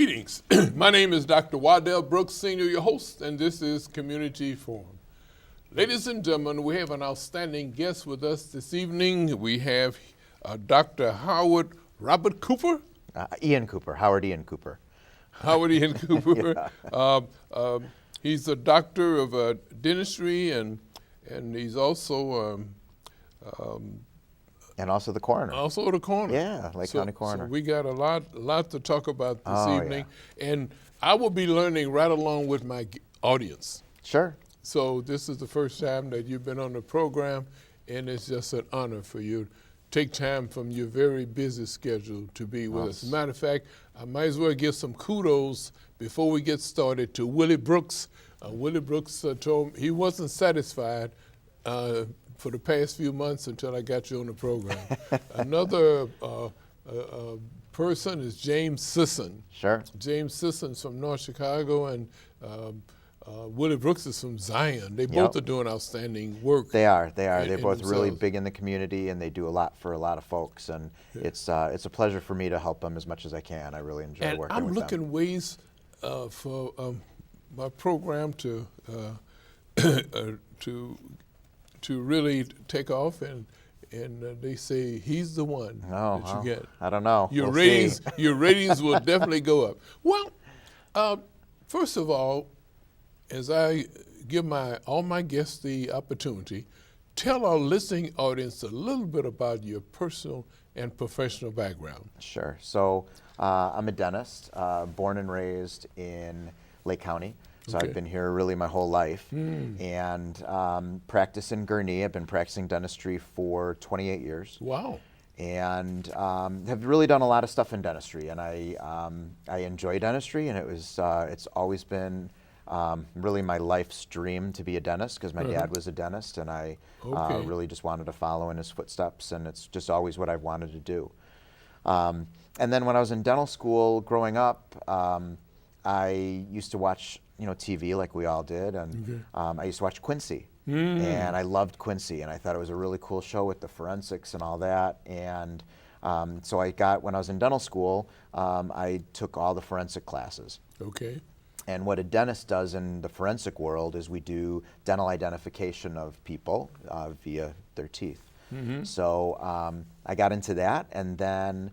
Greetings. My name is Dr. Waddell Brooks, Sr., your host, and this is Community Forum. Ladies and gentlemen, we have an outstanding guest with us this evening. We have Dr. Howard Robert Cooper. Ian Cooper, Howard Ian Cooper. Howard Ian Cooper. He's a doctor of dentistry, and he's also And also the coroner. also the coroner. Yeah, Lake County coroner. So we got a lot to talk about this Oh, evening, and I will be learning right along with my audience. Sure. So this is the first time that you've been on the program, and it's just an honor for you to take time from your very busy schedule to be with us. As a matter of fact, I might as well give some kudos before we get started to Willie Brooks. Willie Brooks told me he wasn't satisfied for the past few months until I got you on the program. Another person is James Sisson. Sure. James Sisson's from North Chicago, and Willie Brooks is from Zion. They both are doing outstanding work. They are. They're in both really themselves. big in the community, and they do a lot for a lot of folks. And it's a pleasure for me to help them as much as I can. I really enjoy And working I'm with looking them. ways for my program to really take off, and they say he's the one Oh, that well, you get. I don't know. Your We'll ratings, see. your ratings will definitely go up. Well, first of all, as I give all my guests the opportunity, tell our listening audience a little bit about your personal and professional background. Sure. So I'm a dentist, born and raised in Lake County. So Okay. I've been here really my whole life, and practice in Gurnee. I've been practicing dentistry for 28 years. Wow. And have really done a lot of stuff in dentistry, and I enjoy dentistry, and it's always been really my life's dream to be a dentist, because my dad was a dentist, and I really just wanted to follow in his footsteps, and it's just always what I've wanted to do. And then when I was in dental school growing up, I used to watch TV like we all did, and I used to watch Quincy. And I loved Quincy, and I thought it was a really cool show with the forensics and all that. And so when I was in dental school, I took all the forensic classes. Okay. And what a dentist does in the forensic world is we do dental identification of people via their teeth. So I got into that, and then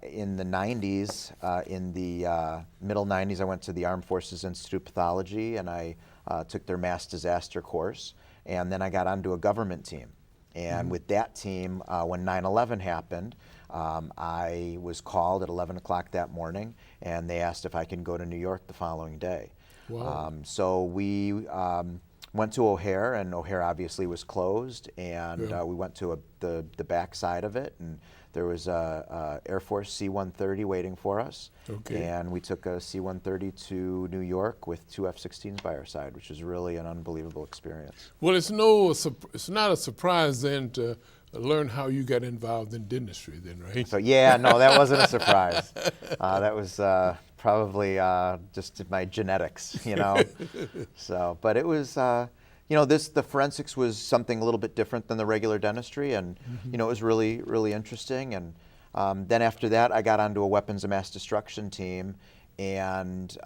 in the 90s, in the middle 90s, I went to the Armed Forces Institute of Pathology, and I took their mass disaster course, and then I got onto a government team. And with that team, when 9/11 happened, I was called at 11 o'clock that morning, and they asked if I could go to New York the following day. Wow. So we went to O'Hare, and O'Hare obviously was closed, and we went to the back side of it, and there was a Air Force C-130 waiting for us. Okay. And we took a C-130 to New York with 2 F-16s by our side, which was really an unbelievable experience. Well, it's not a surprise then to learn how you got involved in dentistry then, right? So yeah, no, that wasn't a surprise. That was probably just my genetics, So, but it was, the forensics was something a little bit different than the regular dentistry, and it was really, really interesting. And then after that, I got onto a weapons of mass destruction team. And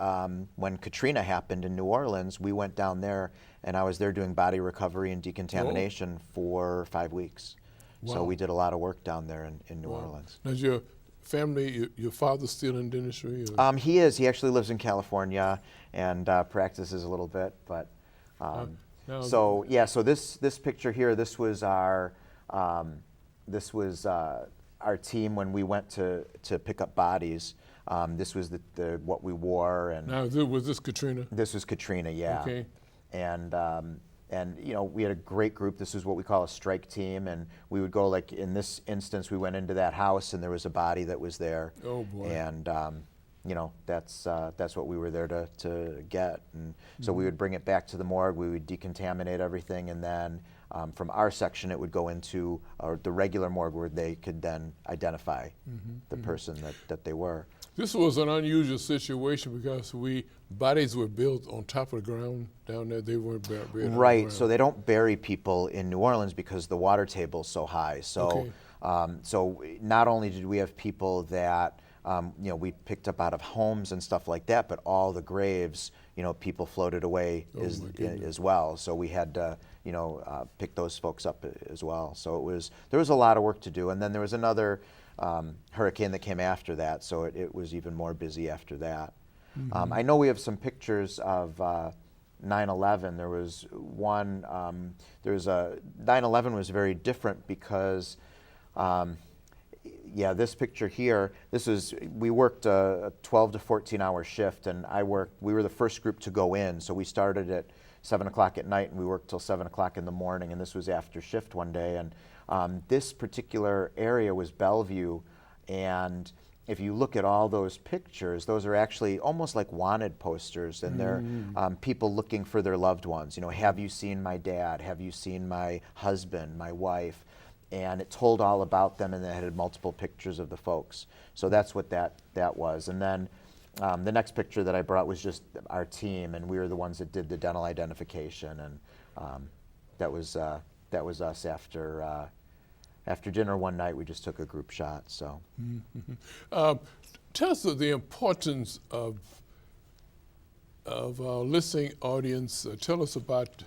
when Katrina happened in New Orleans, we went down there, and I was there doing body recovery and decontamination for 5 weeks. Wow. So we did a lot of work down there in New Orleans. Now, is your family, your father still in dentistry? Or? He is. He actually lives in California and practices a little bit. But so this picture here, this was our team when we went to pick up bodies. This was the what we wore, and Now, was this Katrina? this was Katrina, yeah. Okay. And we had a great group. This is what we call a strike team, and we would go, like in this instance, we went into that house, and there was a body that was there. Oh, boy. And that's what we were there to get. And so we would bring it back to the morgue. We would decontaminate everything, and then from our section, it would go into the regular morgue, where they could then identify the person that they were. This was an unusual situation because bodies were built on top of the ground down there. They weren't buried on the Right, ground. so they don't bury people in New Orleans because the water table's so high. So, Okay. so not only did we have people that we picked up out of homes and stuff like that, but all the graves, people floated away as well. So we had to, pick those folks up as well. So there was a lot of work to do. And then there was another hurricane that came after that, so it was even more busy after that. I know we have some pictures of 9/11. There was one, 9/11 was very different because, this picture here, we worked a 12 to 14 hour shift, and we were the first group to go in. So we started at 7 o'clock at night and we worked till 7 o'clock in the morning, and this was after shift one day. And this particular area was Bellevue, and if you look at all those pictures, those are actually almost like wanted posters, and they're people looking for their loved ones. Have you seen my dad? Have you seen my husband, my wife? And it told all about them, and it had multiple pictures of the folks. So that's what that was. And then the next picture that I brought was just our team, and we were the ones that did the dental identification, and that was us after dinner one night. We just took a group shot. So, tell us the importance of our listening audience. Tell us about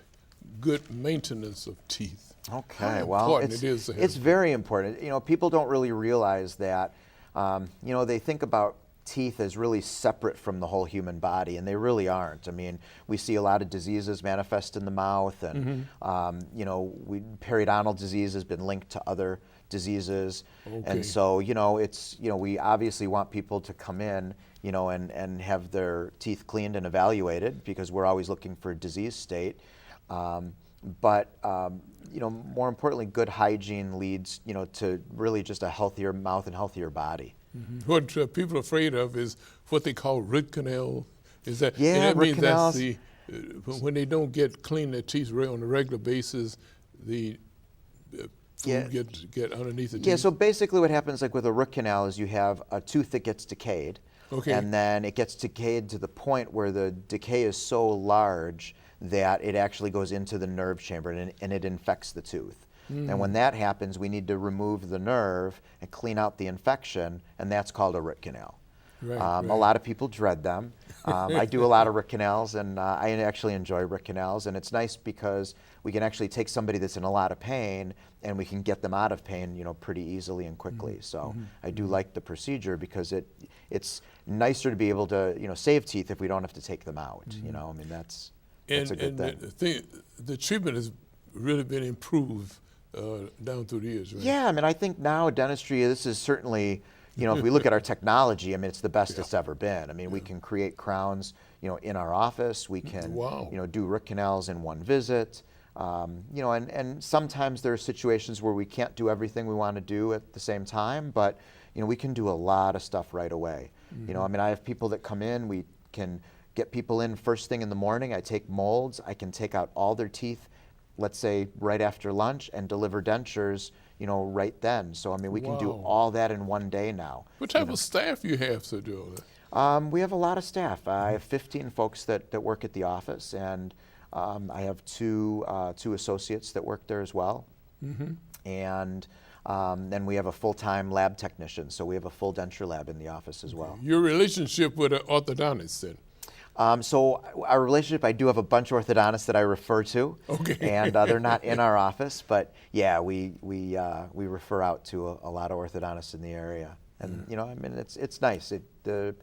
good maintenance of teeth. Okay, How well, important it is to have it's very important. People don't really realize that. They think about teeth as really separate from the whole human body, and they really aren't. I mean, we see a lot of diseases manifest in the mouth, and periodontal disease has been linked to other diseases, and so we obviously want people to come in, and have their teeth cleaned and evaluated, because we're always looking for a disease state. But more importantly, good hygiene leads, to really just a healthier mouth and healthier body. What people are afraid of is what they call root canal. Is that? Yeah, and that root means canals. that's when they don't get clean their teeth on a regular basis, the food get underneath the teeth. Yeah. So basically, what happens, like with a root canal, is you have a tooth that gets decayed, and then it gets decayed to the point where the decay is so large that it actually goes into the nerve chamber, and it infects the tooth. And when that happens, we need to remove the nerve and clean out the infection, and that's called a root canal. Right. A lot of people dread them. I do a lot of root canals, and I actually enjoy root canals, and it's nice because we can actually take somebody that's in a lot of pain, and we can get them out of pain, pretty easily and quickly. So I do like the procedure because it's nicer to be able to, save teeth if we don't have to take them out. I mean, that's a good thing. The treatment has really been improved down through the years, right? Yeah, I mean, I think now dentistry, this is certainly, if we look at our technology, I mean, it's the best it's ever been. I mean, we can create crowns, in our office. We can, do root canals in one visit. And sometimes there are situations where we can't do everything we want to do at the same time, but, we can do a lot of stuff right away. I mean, I have people that come in, we can get people in first thing in the morning. I take molds, I can take out all their teeth, let's say right after lunch, and deliver dentures, right then. So, I mean, we can do all that in one day now. What type of staff you have to do all that? We have a lot of staff. I have 15 folks that work at the office, and I have two associates that work there as well. And then we have a full-time lab technician, so we have a full denture lab in the office as well. Your relationship with an orthodontist then? So our relationship, I do have a bunch of orthodontists that I refer to, and they're not in our office, but yeah, we refer out to a lot of orthodontists in the area, and I mean, it's nice. The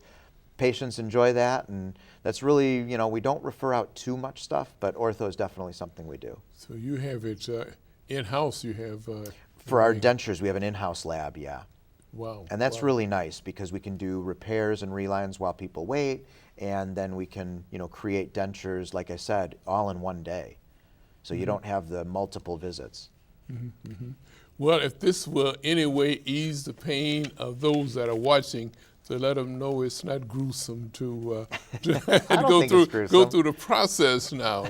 patients enjoy that, and that's really, we don't refer out too much stuff, but ortho is definitely something we do. So you have it in-house. You have for our dentures, we have an in-house lab, yeah. Wow. And that's really nice because we can do repairs and relines while people wait, and then we can, create dentures, like I said, all in one day. So you don't have the multiple visits. Well, if this will any way ease the pain of those that are watching, to let them know it's not gruesome to go through the process now.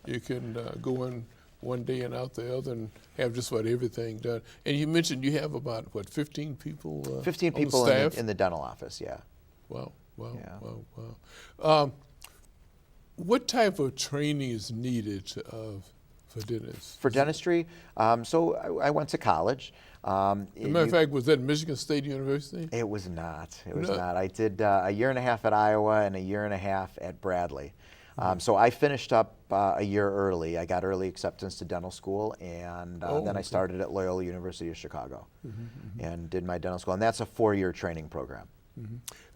You can go in one day and out the other and have just about everything done. And you mentioned you have about, 15 people 15 on people the staff? in the dental office, yeah. Wow. Yeah. Wow. What type of training is needed for dentists? For dentistry, so I went to college. As a matter of fact, was that Michigan State University? It was not. It was No. not. I did a year and a half at Iowa and a year and a half at Bradley. So I finished up a year early. I got early acceptance to dental school, and then I started at Loyola University of Chicago and did my dental school. And that's a 4-year training program.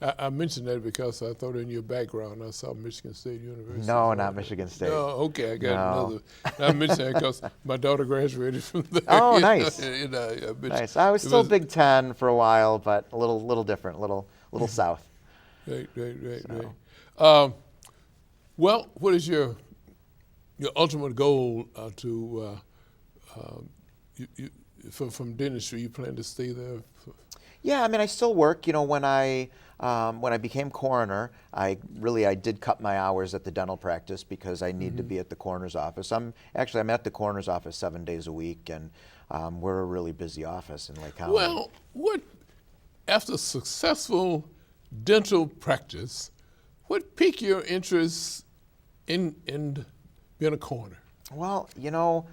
I mentioned that because I thought in your background I saw Michigan State University. No, not Michigan State. No, okay, I got No. another. I mentioned that because my daughter graduated from there. Oh, you know, nice. and I mentioned- Nice. I was it still Big Ten for a while, but a little different, little south. Right. So. Well, what is your ultimate goal from dentistry? You plan to stay there? Yeah, I mean, I still work. You know, when I became coroner, I did cut my hours at the dental practice because I need to be at the coroner's office. I'm at the coroner's office 7 days a week, and we're a really busy office in Lake County. Well, after successful dental practice, what piqued your interest in being a coroner? Well, you know,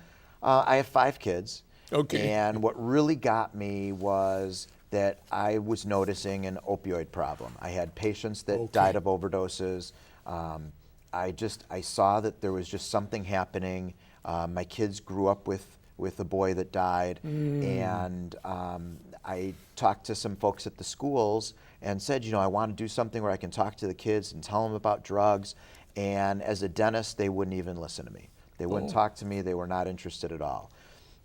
I have 5 kids. Okay. And what really got me was that I was noticing an opioid problem. I had patients that died of overdoses. I saw that there was just something happening. My kids grew up with a boy that died, and I talked to some folks at the schools and said, you know, I want to do something where I can talk to the kids and tell them about drugs. And as a dentist, they wouldn't even listen to me. They wouldn't talk to me. They were not interested at all.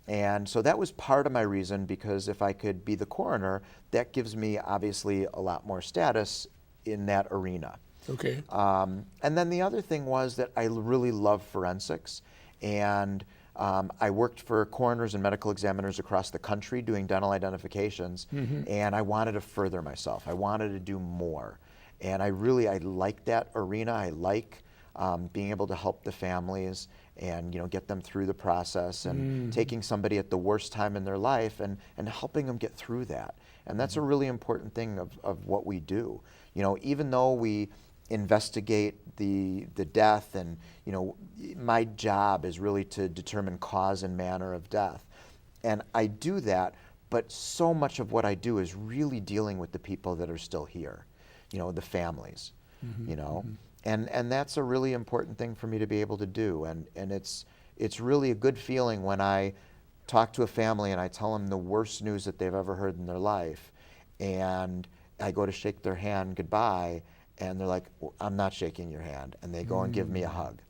And so that was part of my reason, because if I could be the coroner, that gives me obviously a lot more status in that arena. Okay. And then the other thing was that I really love forensics, and I worked for coroners and medical examiners across the country doing dental identifications, and I wanted to further myself. I wanted to do more. And I like that arena. I like being able to help the families and, you know, get them through the process and taking somebody at the worst time in their life and helping them get through that. And that's a really important thing of what we do. You know, even though we investigate the death, and, you know, my job is really to determine cause and manner of death. And I do that, but so much of what I do is really dealing with the people that are still here, you know, the families, you know. And that's a really important thing for me to be able to do. And it's really a good feeling when I talk to a family and I tell them the worst news that they've ever heard in their life, and I go to shake their hand goodbye, and they're like, well, I'm not shaking your hand, and they go and give me a hug.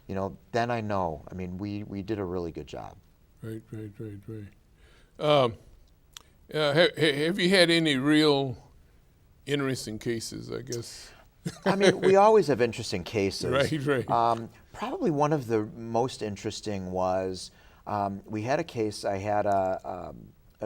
You know, then I know, I mean, we did a really good job. Right. Have you had any real interesting cases, I guess? I mean, we always have interesting cases. Right. Probably one of the most interesting was we had a case. I had a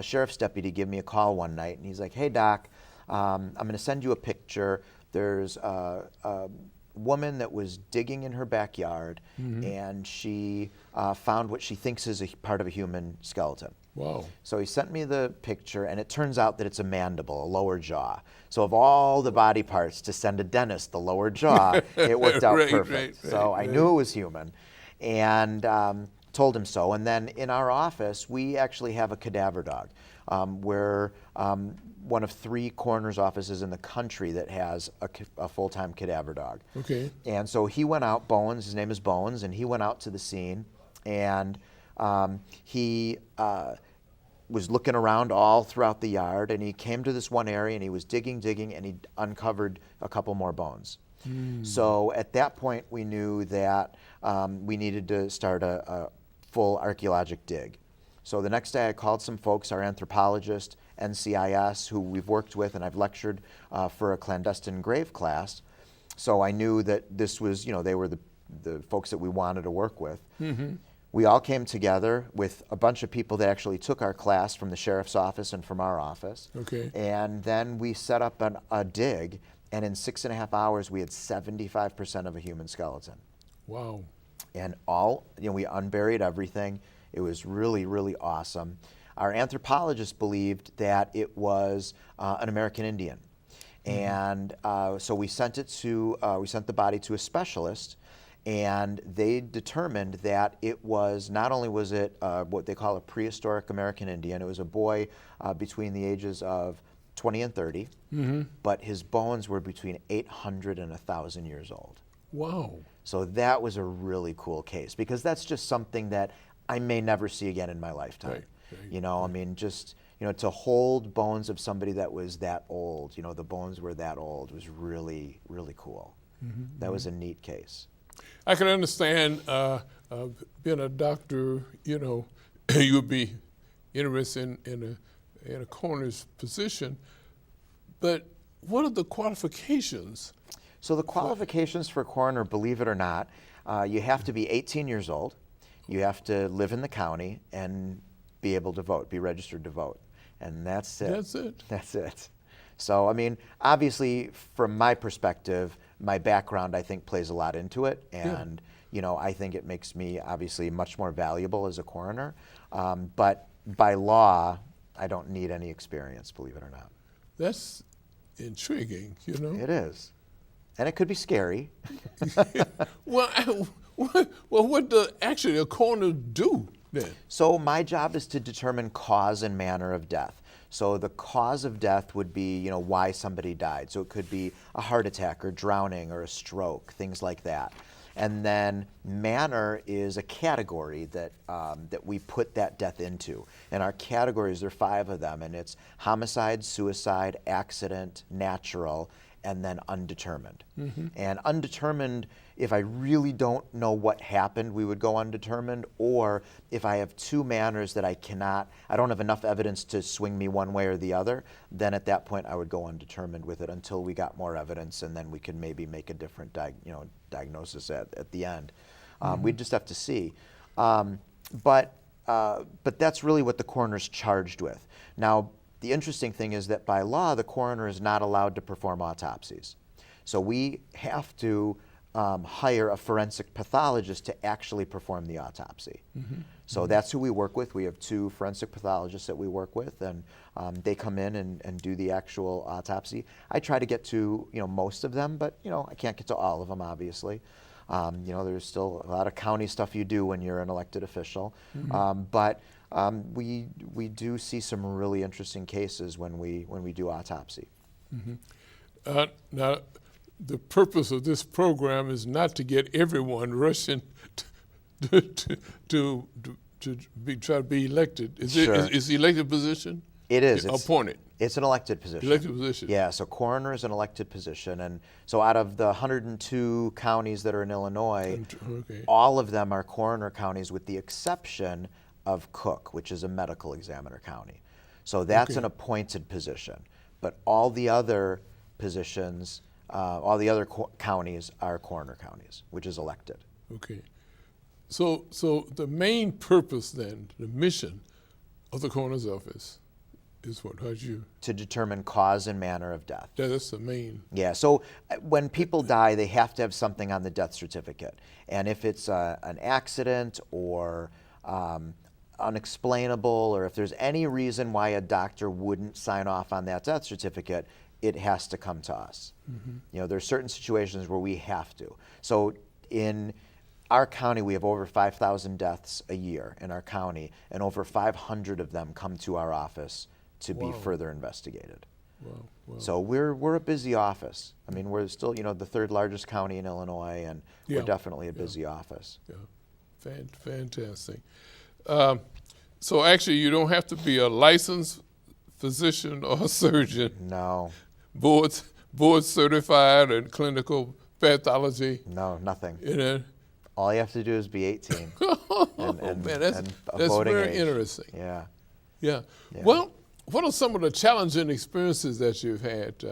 sheriff's deputy give me a call one night, and he's like, "Hey, Doc, I'm going to send you a picture. There's a woman that was digging in her backyard, and she found what she thinks is a part of a human skeleton." Wow. So he sent me the picture, and it turns out that it's a mandible, a lower jaw. So of all the body parts to send a dentist the lower jaw, it worked out perfect. So I knew it was human, and told him so. And then in our office, we actually have a cadaver dog. We're one of 3 coroner's offices in the country that has a full-time cadaver dog. Okay. And so he went out, Bones, his name is Bones, and he went out to the scene, and he was looking around all throughout the yard, and he came to this one area, and he was digging, and he uncovered a couple more bones. So at that point, we knew that we needed to start a full archaeologic dig. So the next day I called some folks, our anthropologist, NCIS, who we've worked with, and I've lectured for a clandestine grave class. So I knew that this was, you know, they were the folks that we wanted to work with. We all came together with a bunch of people that actually took our class from the sheriff's office and from our office. Okay. And then we set up a dig, and in 6.5 hours we had 75% of a human skeleton. Wow. And we unburied everything. It was really, really awesome. Our anthropologist believed that it was an American Indian. And so we sent the body to a specialist, And they determined that it was, not only was it what they call a prehistoric American Indian, it was a boy between the ages of 20 and 30, but his bones were between 800 and 1,000 years old. Wow. So that was a really cool case, because that's just something that I may never see again in my lifetime. Right. You know, I mean, just, you know, to hold bones of somebody that was that old, you know, the bones were that old, was really, really cool. That was a neat case. I can understand being a doctor, you know, you'd be interested in a coroner's position, but what are the qualifications? So the qualifications for a coroner, believe it or not, you have to be 18 years old, you have to live in the county, and be able to vote, be registered to vote. And that's it. That's it. That's it. So, I mean, obviously, from my perspective, my background, I think, plays a lot into it. And, you know, I think it makes me, obviously, much more valuable as a coroner. But by law, I don't need any experience, believe it or not. That's intriguing, you know? It is. And it could be scary. Well, what does actually a coroner do then? So my job is to determine cause and manner of death. So the cause of death would be, you know, why somebody died. So it could be a heart attack or drowning or a stroke, things like that. And then manner is a category that that we put that death into. And our categories, there are 5 of them, and it's homicide, suicide, accident, natural, and then undetermined. And undetermined, if I really don't know what happened, we would go undetermined. Or if I have 2 manners that I don't have enough evidence to swing me one way or the other, then at that point I would go undetermined with it until we got more evidence, and then we could maybe make a different diagnosis at the end. We'd just have to see. But that's really what the coroner's charged with. Now, the interesting thing is that by law, the coroner is not allowed to perform autopsies. So we have to hire a forensic pathologist to actually perform the autopsy. So that's who we work with. We have 2 forensic pathologists that we work with, and they come in and do the actual autopsy. I try to get to, you know, most of them, but, you know, I can't get to all of them, obviously. You know, there's still a lot of county stuff you do when you're an elected official. But we do see some really interesting cases when we do autopsy. Now, the purpose of this program is not to get everyone rushing to try to be elected. Is the elected position? It is. Appointed. It's an elected position. Elected position. Yeah, so coroner is an elected position. And so out of the 102 counties that are in Illinois, all of them are coroner counties with the exception of Cook, which is a medical examiner county. So that's an appointed position. But all the other positions, all the other counties are coroner counties, which is elected. Okay. So the main purpose then, the mission of the coroner's office is what? How'd you? To determine cause and manner of death. That's the main. Yeah, so when people die, they have to have something on the death certificate. And if it's an accident or unexplainable, or if there's any reason why a doctor wouldn't sign off on that death certificate, it has to come to us. You know, there's certain situations where we have to. So in our county, we have over 5,000 deaths a year in our county, and over 500 of them come to our office to be further investigated. Wow. So we're a busy office. I mean, we're still, you know, the 3rd largest county in Illinois, and we're definitely a busy office. Yeah, fantastic. So actually, you don't have to be a licensed physician or surgeon. No. Board certified in clinical pathology. No, nothing. You know? All you have to do is be 18. Man, that's very interesting. Yeah. Yeah. Well, what are some of the challenging experiences that you've had?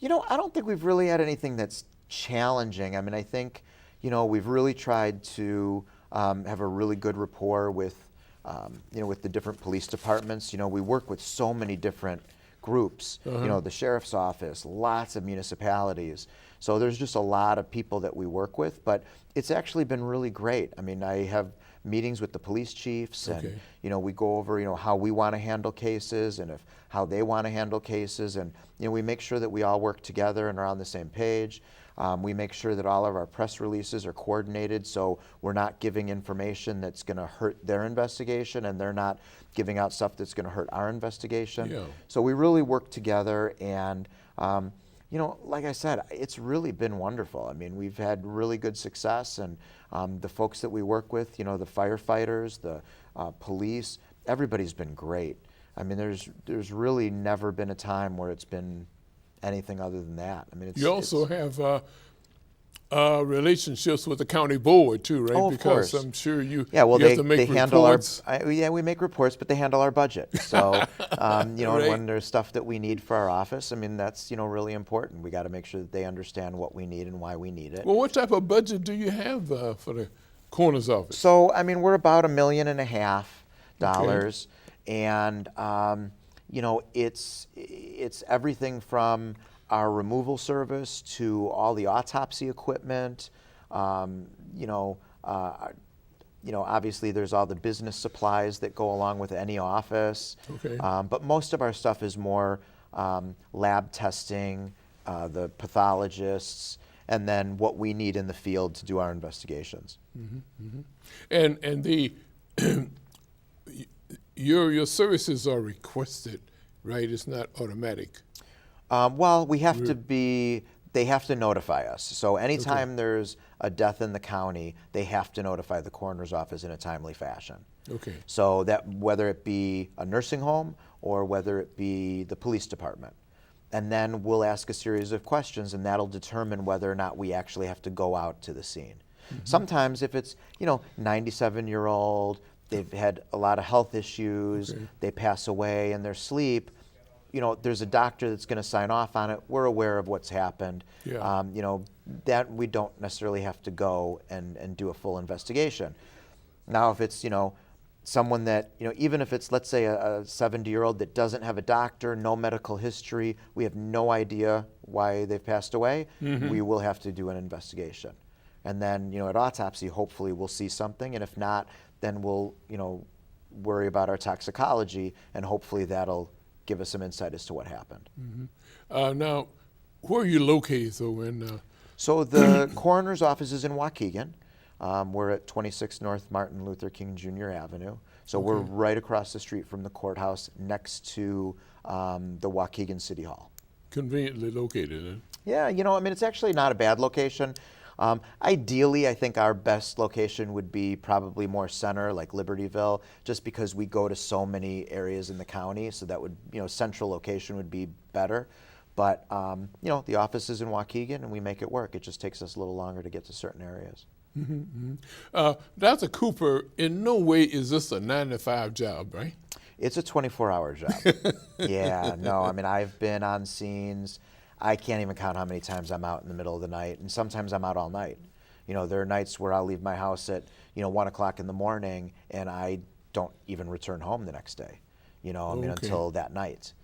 You know, I don't think we've really had anything that's challenging. I mean, I think, you know, we've really tried to have a really good rapport with, you know, with the different police departments. You know, we work with so many different groups. You know, the sheriff's office, lots of municipalities. So there's just a lot of people that we work with, but it's actually been really great. I mean, I have meetings with the police chiefs, and Okay. we go over how we want to handle cases and how they want to handle cases, and we make sure that we all work together and are on the same page. We make sure that all of our press releases are coordinated, so we're not giving information that's going to hurt their investigation, and they're not giving out stuff that's going to hurt our investigation. Yeah. So we really work together, and like I said, it's really been wonderful. I mean, we've had really good success, and the folks that we work with, the firefighters, the police, everybody's been great. I mean, there's really never been a time where it's been anything other than that. I mean, You also have relationships with the county board too, right? Oh, of because course. I'm sure you well, you they have to make handle reports. we make reports, but they handle our budget. So, and Right. when there's stuff that we need for our office, I mean, that's really important. We got to make sure that they understand what we need and why we need it. Well, what type of budget do you have for the coroner's office? So, I mean, we're about $1.5 million, and it's everything from our removal service to all the autopsy equipment. Obviously there's all the business supplies that go along with any office. Okay. But most of our stuff is more lab testing, the pathologists, and then what we need in the field to do our investigations. And the your services are requested, right? It's not automatic. Well, we have to they have to notify us. So anytime there's a death in the county, they have to notify the coroner's office in a timely fashion. Okay. So that whether it be a nursing home or whether it be the police department. And then we'll ask a series of questions, and that'll determine whether or not we actually have to go out to the scene. Sometimes if it's, 97-year-old, they've had a lot of health issues, they pass away in their sleep, there's a doctor that's going to sign off on it. We're aware of what's happened. Yeah. That we don't necessarily have to go and do a full investigation. Now, if it's, someone that, even if it's, let's say, a 70-year-old that doesn't have a doctor, no medical history, we have no idea why they've passed away, we will have to do an investigation. And then, at autopsy, hopefully we'll see something. And if not, then we'll, worry about our toxicology, and hopefully that'll give us some insight as to what happened. Now, where are you located, though? So the coroner's office is in Waukegan. We're at 26 North Martin Luther King Jr. Avenue. So we're right across the street from the courthouse, next to the Waukegan City Hall. Conveniently located, huh? Yeah, it's actually not a bad location. Ideally, I think our best location would be probably more center, like Libertyville, just because we go to so many areas in the county. So that would, central location would be better. But, the office is in Waukegan, and we make it work. It just takes us a little longer to get to certain areas. Dr. Cooper, in no way is this a 9-to-5 job, right? It's a 24-hour job. Yeah, no, I've been on scenes. I can't even count how many times I'm out in the middle of the night, and sometimes I'm out all night. There are nights where I'll leave my house at, 1 o'clock in the morning, and I don't even return home the next day, until that night.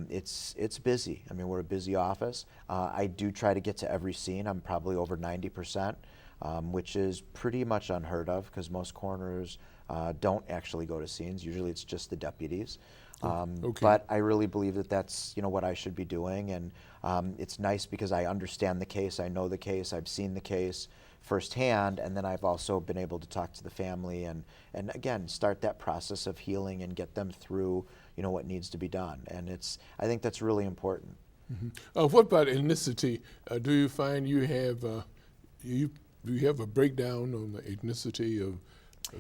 It's busy. We're a busy office. I do try to get to every scene. I'm probably over 90%, which is pretty much unheard of because most coroners don't actually go to scenes. Usually it's just the deputies. But I really believe that that's what I should be doing, and it's nice because I understand the case, I know the case, I've seen the case firsthand, and then I've also been able to talk to the family and again start that process of healing and get them through what needs to be done, and I think that's really important. What about ethnicity? Do you find you have do you have a breakdown on the ethnicity of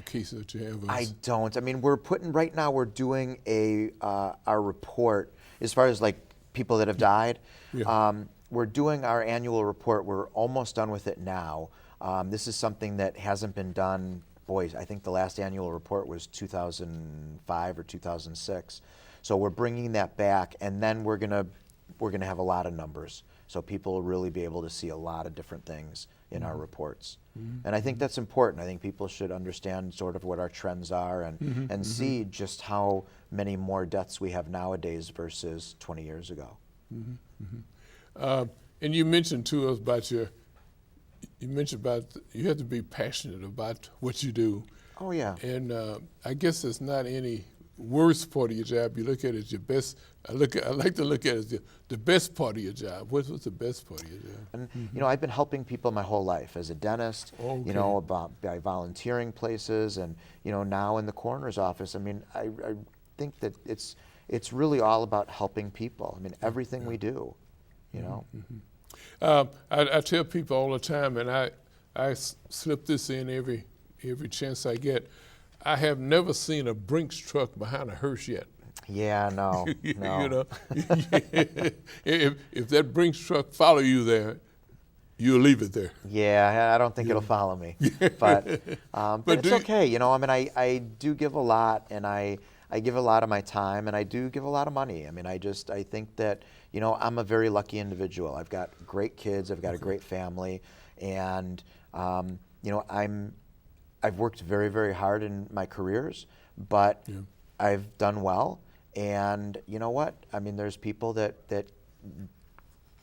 cases that you have? I don't. Right now we're doing our report as far as like people that have died. Yeah. We're doing our annual report. We're almost done with it now. This is something that hasn't been done. Boy, I think the last annual report was 2005 or 2006. So we're bringing that back, and then we're gonna have a lot of numbers. So people will really be able to see a lot of different things in our reports. And I think that's important. I think people should understand sort of what our trends are and see just how many more deaths we have nowadays versus 20 years ago. And you mentioned to us about you have to be passionate about what you do. Oh, yeah. And I guess it's not any worst part of your job. You look at it as your best. I like to look at it as the best part of your job. What's the best part of your job? And you know, I've been helping people my whole life as a dentist. Okay. You know, by volunteering places, and you know, now in the coroner's office. I mean, I think that it's really all about helping people. I mean, everything we do. You know. I tell people all the time, and I slip this in every chance I get. I have never seen a Brinks truck behind a hearse yet. Yeah, no, no. You know, if that Brinks truck follow you there, you'll leave it there. Yeah, I don't think it'll follow me, but it's okay. You know, I mean, I do give a lot, and I give a lot of my time, and I do give a lot of money. I mean, I think that, you know, I'm a very lucky individual. I've got great kids, I've got a great family, and you know, I've worked very, very hard in my careers, but I've done well. And you know what? I mean, there's people that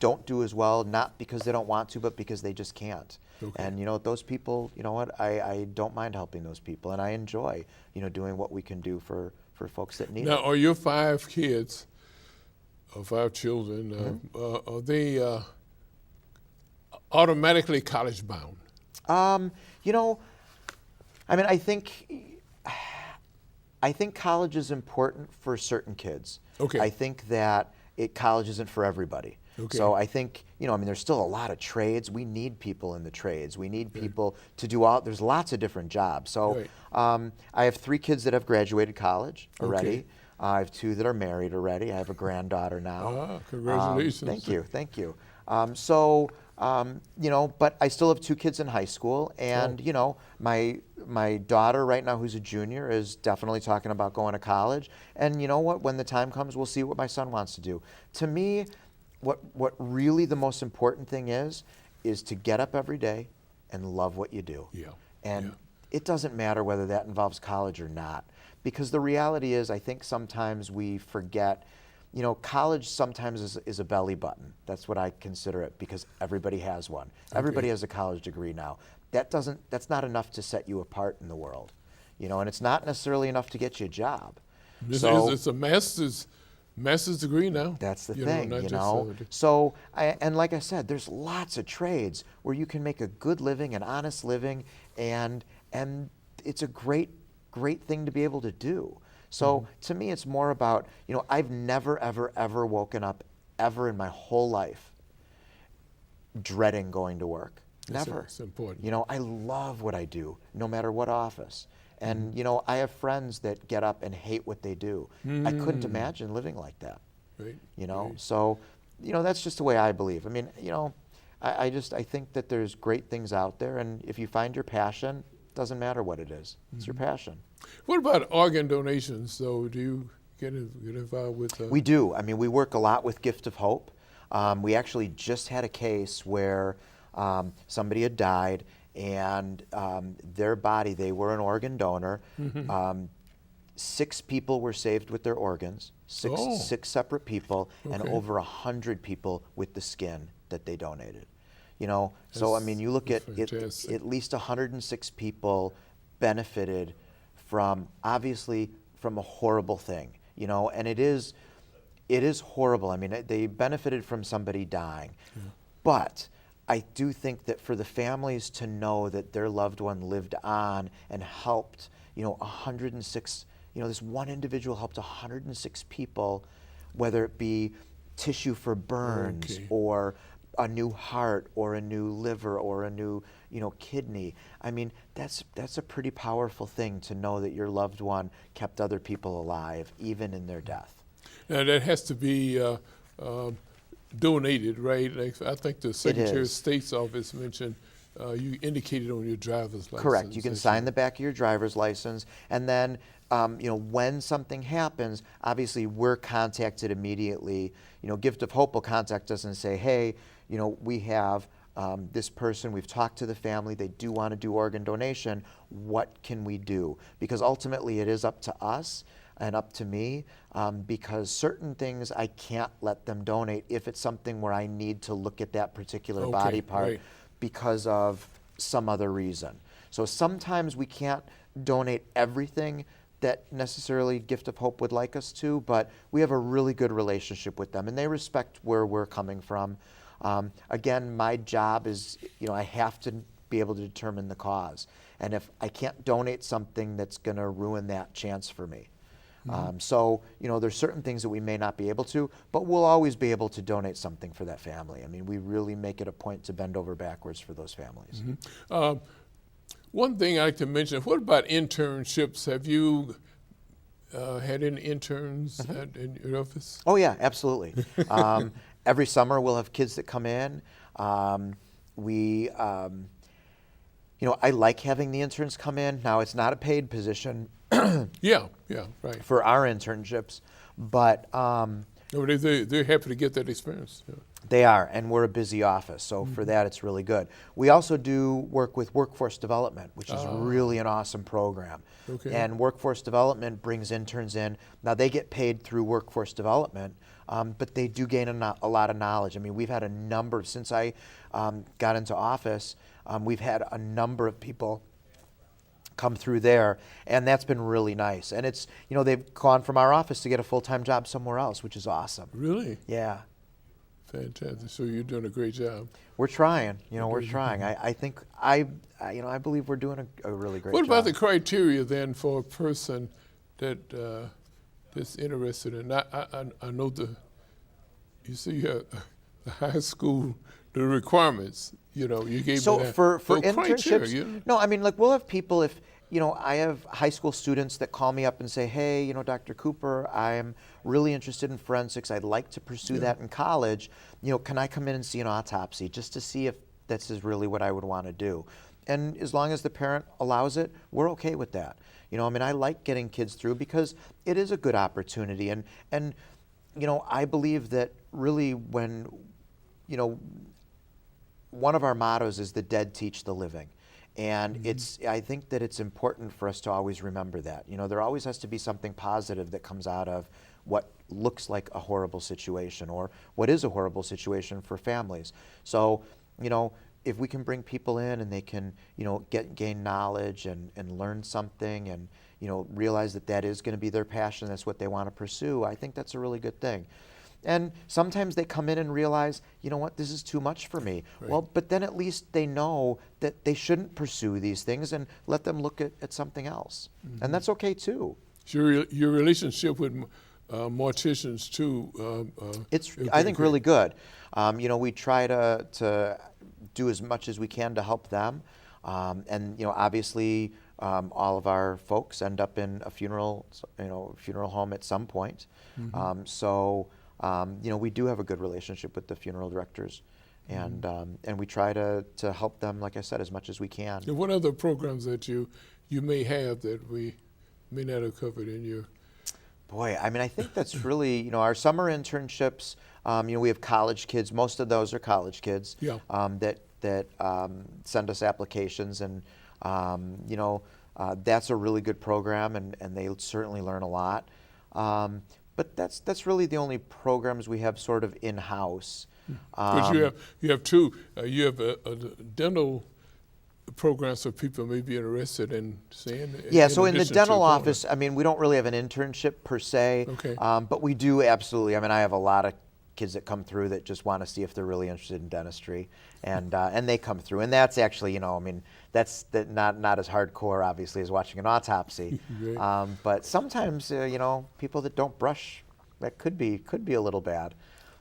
don't do as well, not because they don't want to, but because they just can't. Okay. And you know, those people, you know what? I don't mind helping those people, and I enjoy, you know, doing what we can do for folks that need Now, it. are your 5 kids, or 5 children, are they automatically college bound? You know, I mean, I think college is important for certain kids. Okay. I think that college isn't for everybody. Okay. So I think, you know, I mean, there's still a lot of trades. We need people in the trades. We need people to do there's lots of different jobs. So I have 3 kids that have graduated college already. Okay. I have 2 that are married already. I have a granddaughter now. Congratulations. Thank you. You know, but I still have 2 kids in high school, and you know, my daughter right now, who's a junior, is definitely talking about going to college. And you know what? When the time comes, we'll see what my son wants to do. To me, what really the most important thing is to get up every day and love what you do. Yeah. And it doesn't matter whether that involves college or not, because the reality is, I think sometimes we forget. You know, college sometimes is a belly button. That's what I consider it, because everybody has one. Everybody has a college degree now. That's not enough to set you apart in the world. You know, and it's not necessarily enough to get you a job. It's a master's degree now. That's the You thing, not you just, know. So, and like I said, there's lots of trades where you can make a good living, an honest living, and it's a great thing to be able to do. So to me, it's more about, you know, I've never, ever, ever woken up ever in my whole life dreading going to work. Never. It's important. You know, I love what I do, no matter what office. And, you know, I have friends that get up and hate what they do. I couldn't imagine living like that. Right. You know, Right. so, you know, that's just the way I believe. I mean, you know, I think that there's great things out there, and if you find your passion, doesn't matter what it is. It's your passion. What about organ donations, though? Do you get involved with? We do. I mean, we work a lot with Gift of Hope. We actually just had a case where somebody had died, and their body, they were an organ donor. 6 people were saved with their organs, six separate people, and over 100 people with the skin that they donated. You know, so I mean, you look at least 106 people benefited from, obviously, from a horrible thing. You know, and it is horrible. I mean, they benefited from somebody dying, but I do think that for the families to know that their loved one lived on and helped, you know, 106. You know, this one individual helped 106 people, whether it be tissue for burns or a new heart or a new liver or a new, you know, kidney. I mean, that's a pretty powerful thing, to know that your loved one kept other people alive, even in their death. Now, that has to be donated, right? Like, I think the Secretary of State's office mentioned you indicated on your driver's license. Correct. You can sign the back of your driver's license, and then you know, when something happens, obviously we're contacted immediately. You know, Gift of Hope will contact us and say, hey, you know, we have this person, we've talked to the family, they do want to do organ donation, what can we do? Because ultimately it is up to us and up to me, because certain things I can't let them donate if it's something where I need to look at that particular body part because of some other reason. So sometimes we can't donate everything that necessarily Gift of Hope would like us to, but we have a really good relationship with them, and they respect where we're coming from. Again, my job is, I have to be able to determine the cause, and if I can't donate something that's going to ruin that chance for me. So, there's certain things that we may not be able to, but we'll always be able to donate something for that family. I mean, we really make it a point to bend over backwards for those families. One thing I like to mention, what about internships? Have you had any interns in your office? Oh yeah, absolutely. Every summer we'll have kids that come in. I like having the interns come in. Now, it's not a paid position Yeah, right. for our internships, but No, they're happy to get that experience. Yeah. they are, and we're a busy office, so for that it's really good. We also do work with workforce development, which is really an awesome program. Okay. And workforce development brings interns in. Now, they get paid through workforce development, but they do gain a lot of knowledge. I mean, we've had a number, since I got into office, we've had a number of people come through there, and that's been really nice. And it's, they've gone from our office to get a full-time job somewhere else, which is awesome. Really? Yeah. Fantastic. So you're doing a great job. We're trying, we're trying. I think, I believe we're doing a really great job. What about the criteria then for a person that that's interested in? I know you see you have the high school, the requirements. You gave So me that. for criteria, internships, no, I mean, like, we'll have people, if, I have high school students that call me up and say, hey, Dr. Cooper, I'm really interested in forensics. I'd like to pursue that in college. Can I come in and see an autopsy just to see if this is really what I would want to do? And as long as the parent allows it, we're okay with that. I like getting kids through because it is a good opportunity. And I believe that really when, one of our mottos is the dead teach the living. And I think that it's important for us to always remember that. There always has to be something positive that comes out of what looks like a horrible situation or what is a horrible situation for families. So, if we can bring people in and they can, gain knowledge and learn something and, realize that is going to be their passion, that's what they want to pursue, I think that's a really good thing. And sometimes they come in and realize, this is too much for me. Right. Well, but then at least they know that they shouldn't pursue these things and let them look at something else. And that's okay too. Your relationship with morticians too. It's, I think, really good. We try to do as much as we can to help them. And, obviously, all of our folks end up in a funeral home at some point. We do have a good relationship with the funeral directors, and we try to help them, like I said, as much as we can. And what other programs that you may have that we may not have covered in your? Boy, I think that's really, our summer internships. We have college kids. Most of those are college kids. Yeah. That send us applications, and that's a really good program, and they certainly learn a lot. But that's really the only programs we have sort of in-house. But you have two. You have a dental programs for people may be interested in seeing. Yeah, so in the dental office, we don't really have an internship per se. Okay. But we do absolutely. I have a lot of kids that come through that just want to see if they're really interested in dentistry, and they come through, and that's actually, that's not as hardcore, obviously, as watching an autopsy. Right. But sometimes, people that don't brush, that could be a little bad.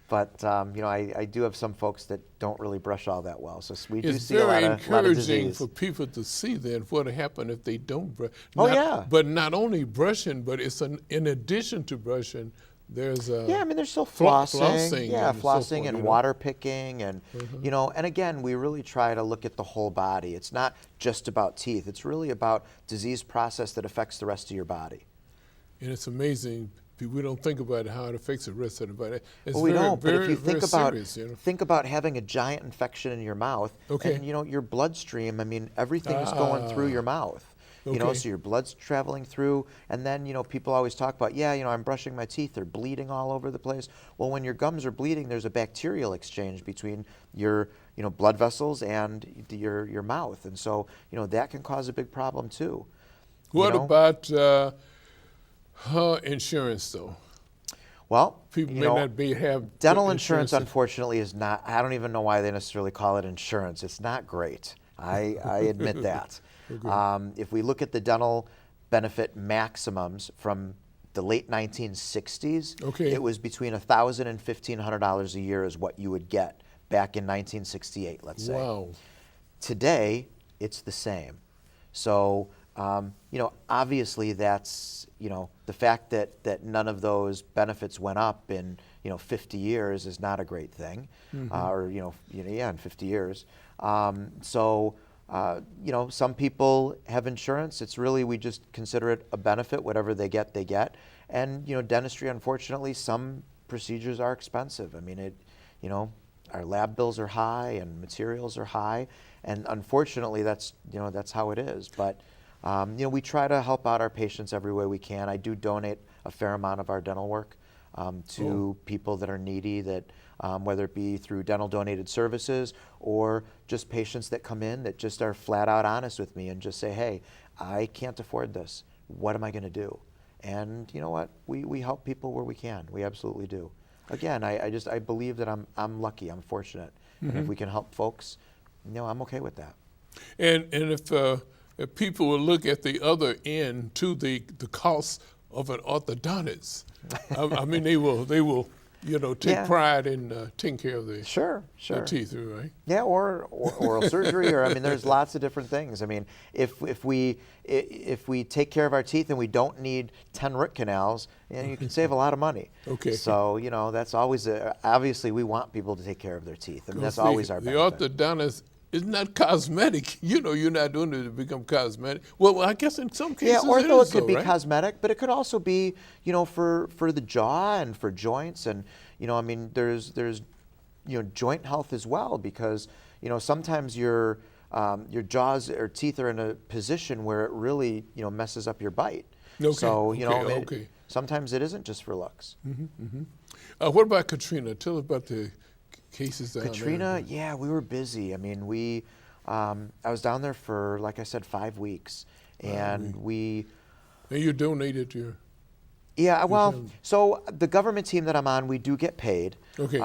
But I do have some folks that don't really brush all that well, so we do see a lot of disease. It's very encouraging for people to see then what will happen if they don't brush. Yeah. But not only brushing, but it's in addition to brushing, there's there's still flossing. and so Flossing forth, and water picking, and and again, we really try to look at the whole body. It's not just about teeth. It's really about disease process that affects the rest of your body. And it's amazing. We don't think about how it affects the rest of the body. It's We don't. But if you think about serious, having a giant infection in your mouth, Okay. and your bloodstream. Everything is going through your mouth. Okay. So your blood's traveling through, and then, people always talk about, I'm brushing my teeth, they're bleeding all over the place. Well, when your gums are bleeding, there's a bacterial exchange between your, blood vessels and your mouth. And so, that can cause a big problem too. What know? about her insurance, though? Well, People you may know, not have dental insurance, unfortunately, is not, I don't even know why they necessarily call it insurance. It's not great. I admit that. Okay. If we look at the dental benefit maximums from the late 1960s, Okay. it was between $1,000 and $1,500 a year is what you would get back in 1968, let's say. Wow. Today, it's the same. So, you know, obviously that's, you know, the fact that none of those benefits went up in, you know, 50 years is not a great thing, or, yeah, in 50 years. So, you know, some people have insurance. It's really, we just consider it a benefit. Whatever they get, they get. And, you know, dentistry, unfortunately, some procedures are expensive. I mean, you know, our lab bills are high and materials are high. And unfortunately, that's, you know, that's how it is. But, you know, we try to help out our patients every way we can. I do donate a fair amount of our dental work to people that are needy, that whether it be through dental donated services or just patients that come in that just are flat out honest with me and just say, hey, I can't afford this. What am I going to do? And you know what? We help people where we can. We absolutely do. Again, I believe that I'm lucky. I'm fortunate. And if we can help folks, you know, I'm okay with that. And if people will look at the other end to the cost of an orthodontist, I mean, they will, you know, take pride in taking care of their teeth, right? Yeah, or oral surgery, or I mean, there's lots of different things. I mean, if we take care of our teeth and we don't need 10 root canals, you know, you can save a lot of money. Okay. So you know, that's always obviously we want people to take care of their teeth. I mean, that's always our benefit. The orthodontist is not cosmetic. You know, you're not doing it to become cosmetic. Well, I guess in some cases ortho it could be right? cosmetic, but it could also be, you know, for the jaw and for joints, and you know, I mean, there's you know, joint health as well, because you know, sometimes your jaws or teeth are in a position where it really, you know, messes up your bite. Okay. So you know, Okay. sometimes it isn't just for looks. What about Katrina? Tell us about the cases down Katrina, there. yeah, we were busy. I mean, I was down there for, like I said, 5 weeks, and And you donated your. Yeah, well, so the government team that I'm on, we do get paid. Okay.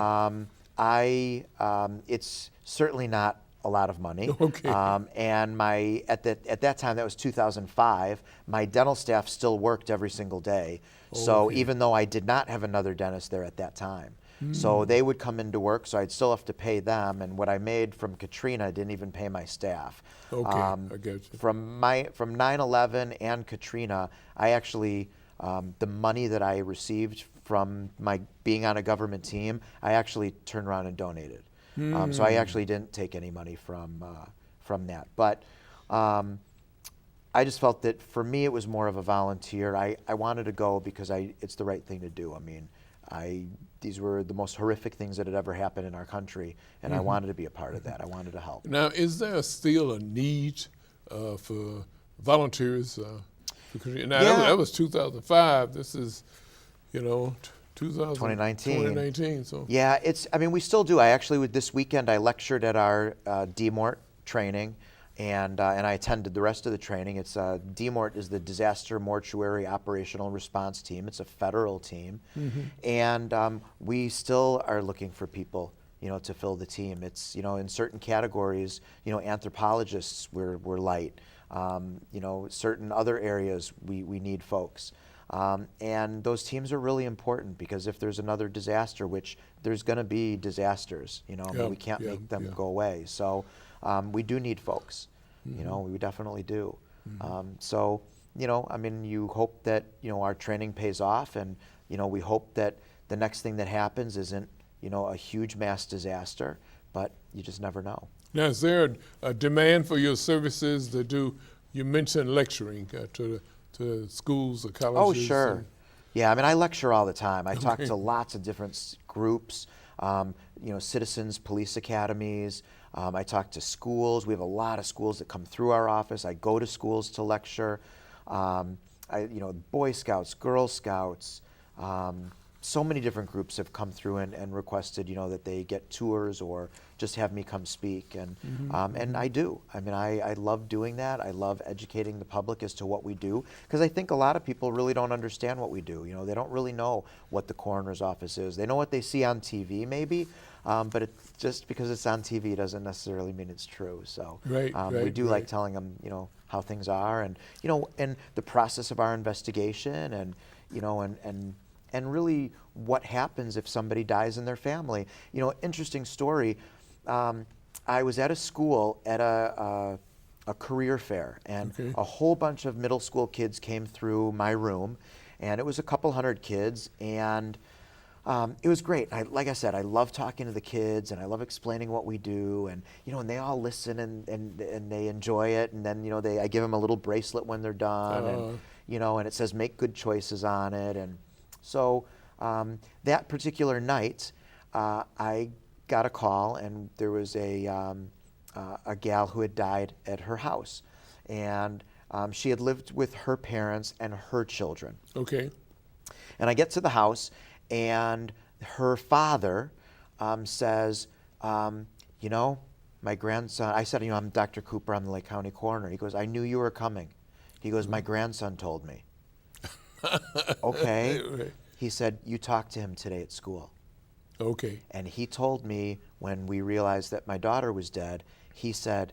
It's certainly not a lot of money. Okay. And at that time, that was 2005, my dental staff still worked every single day. So even though I did not have another dentist there at that time. So they would come into work, so I'd still have to pay them, and what I made from Katrina didn't even pay my staff. Okay, I get you. From 9/11 and Katrina, I actually, the money that I received from my being on a government team, I actually turned around and donated. So I actually didn't take any money from that. But I just felt that for me it was more of a volunteer. I wanted to go because it's the right thing to do. I mean, these were the most horrific things that had ever happened in our country, and I wanted to be a part of that. I wanted to help. Now, is there still a need for volunteers? Now, that was 2005. This is, you know, 2019. So yeah, I mean, we still do. I actually, this weekend, I lectured at our DMORT training, and I attended the rest of the training. It's DMORT is the Disaster Mortuary Operational Response Team. It's a federal team, and we still are looking for people, you know, to fill the team. It's, you know, in certain categories, you know, anthropologists we're light. You know, certain other areas we need folks. And those teams are really important, because if there's another disaster, which there's going to be disasters, you know, I mean, we can't make them go away. So we do need folks, you know, we definitely do. So, you know, I mean, you hope that, you know, our training pays off, and, you know, we hope that the next thing that happens isn't, you know, a huge mass disaster, but you just never know. Now, is there a demand for your services to do? You mentioned lecturing to schools or colleges. Oh, sure. Yeah, I mean, I lecture all the time. I talk to lots of different groups, you know, citizens, police academies. I talk to schools. We have a lot of schools that come through our office. I go to schools to lecture. You know, Boy Scouts, Girl Scouts, so many different groups have come through and requested, that they get tours or just have me come speak, and I do. I mean, I love doing that. I love educating the public as to what we do, because I think a lot of people really don't understand what we do. They don't really know what the coroner's office is. They know what they see on TV, maybe, but just because it's on TV doesn't necessarily mean it's true. So we do like telling them, how things are, and and the process of our investigation, and and really what happens if somebody dies in their family. Interesting story. I was at a school at a career fair, and a whole bunch of middle school kids came through my room, and it was a couple hundred kids, and it was great. Like I said, I love talking to the kids, and I love explaining what we do, and and they all listen, and they enjoy it, and then I give them a little bracelet when they're done, and and it says "Make good choices" on it, and so that particular night, I got a call, and there was a gal who had died at her house, and she had lived with her parents and her children. Okay. And I get to the house, and her father says, my grandson, I said, I'm Dr. Cooper, I'm the Lake County coroner. He goes, I knew you were coming. He goes, my grandson told me. Okay. He said, you talked to him today at school. Okay. And he told me when we realized that my daughter was dead, he said,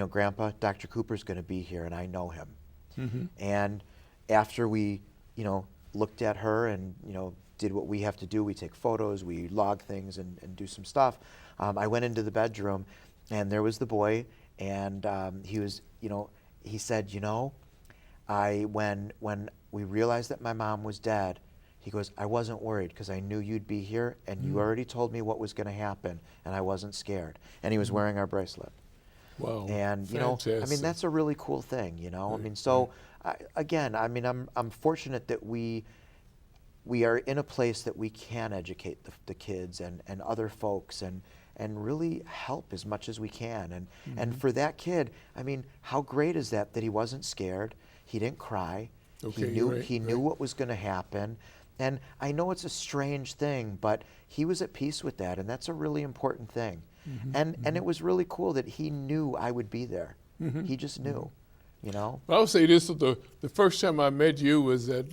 Grandpa, Dr. Cooper's going to be here, and I know him. And after we, looked at her and, did what we have to do, we take photos, we log things and do some stuff, I went into the bedroom, and there was the boy, and he was, he said, when we realized that my mom was dead, he goes, I wasn't worried because I knew you'd be here, and you already told me what was going to happen, and I wasn't scared. And he was wearing our bracelet. Wow. And fantastic. I mean, that's a really cool thing. I mean, so again, I mean, I'm fortunate that we are in a place that we can educate the kids and other folks and really help as much as we can. And for that kid, I mean, how great is that he wasn't scared, he didn't cry, he knew what was going to happen. And I know it's a strange thing, but he was at peace with that, and that's a really important thing. And it was really cool that he knew I would be there. He just knew, Well, I'll say this: the first time I met you was at,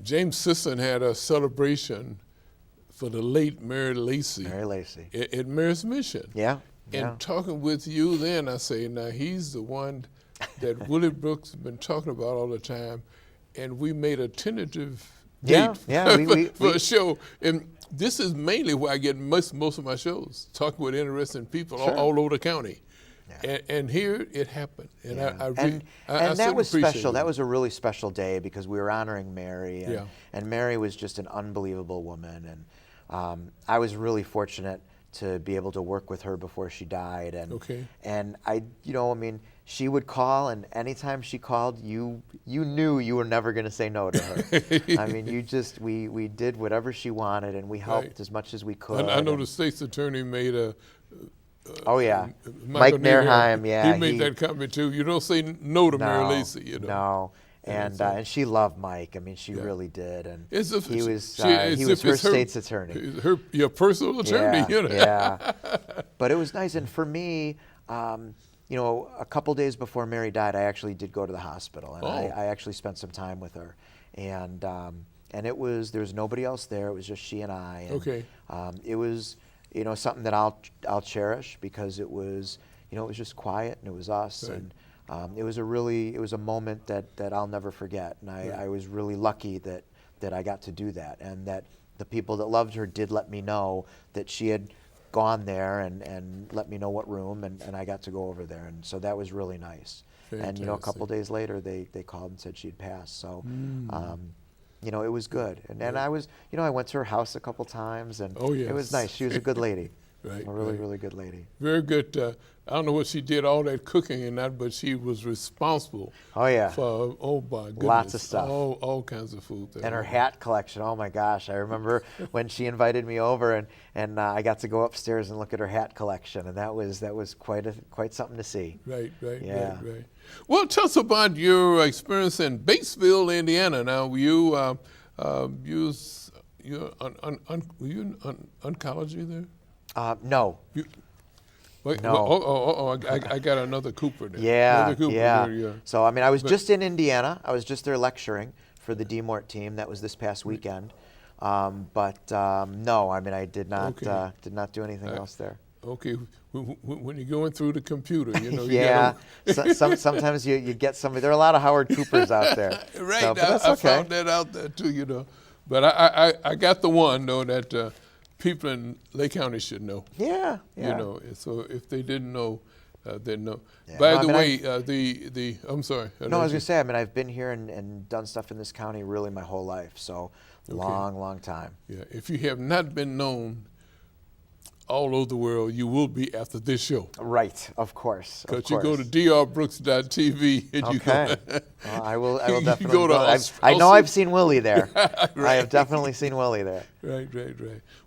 James Sisson had a celebration for the late Mary Lacy. Mary Lacy. At Mary's Mission. Yeah. And talking with you then, I say, now he's the one that Willie Brooks has been talking about all the time. And we made a tentative date for a show. And this is mainly where I get most of my shows, talking with interesting people all over the county. Yeah. And here it happened. And I that was special. It. That was a really special day because we were honoring Mary. And Mary was just an unbelievable woman. And I was really fortunate to be able to work with her before she died. And I mean, she would call, and anytime she called, you knew you were never going to say no to her. I mean, we did whatever she wanted, and we helped as much as we could. I know the state's attorney made a. Mike Nairheim, he made that comment too. You don't say no to Mary Lacy, No. And she loved Mike. I mean, she really did. And he was her state's attorney. Your personal attorney, Yeah. But it was nice. And for me, a couple days before Mary died, I actually did go to the hospital, and I actually spent some time with her. And there was nobody else there. It was just she and I. And, it was something that I'll cherish because it was just quiet, and it was us. Right. And it was a moment that I'll never forget. And I was really lucky that I got to do that, and that the people that loved her did let me know that she had gone there and let me know what room, and I got to go over there. And so that was really nice. Fantastic. And a couple days later they called and said she'd passed. So it was good. And I was, I went to her house a couple times, and it was nice. She was a good lady. A really good lady. Very good. I don't know what she did all that cooking and that, but she was responsible. Oh yeah. For my goodness, lots of stuff. All kinds of food. And her hat collection. Oh my gosh! I remember when she invited me over, and I got to go upstairs and look at her hat collection, and that was quite something to see. Right. Well, tell us about your experience in Batesville, Indiana. Now you Were you in oncology there? No. You, wait, No. I got another Cooper there. Yeah, Another Cooper yeah. there, yeah. So I mean, I was just in Indiana. I was just there lecturing for the DMORT team. That was this past weekend. No, I mean, I did not Okay. do anything else there. Okay, when you're going through the computer, you know. Yeah. Sometimes you get somebody. There are a lot of Howard Coopers out there. Right. So, but that's I okay. found that out there too, you know. But I got the one though that people in Lake County should know. Yeah. Yeah. You know, and so if they didn't know, they know. Yeah. By No, the I mean, way, I'm sorry. No, I was gonna say. I mean, I've been here and done stuff in this county really my whole life. So long time. Yeah, if you have not been known all over the world, you will be after this show. Right. Of course. Because you go to drbrooks.tv and you Okay. go. Well, I will you definitely go to go. I know I've seen Willie there. I have definitely seen Willie there. Right.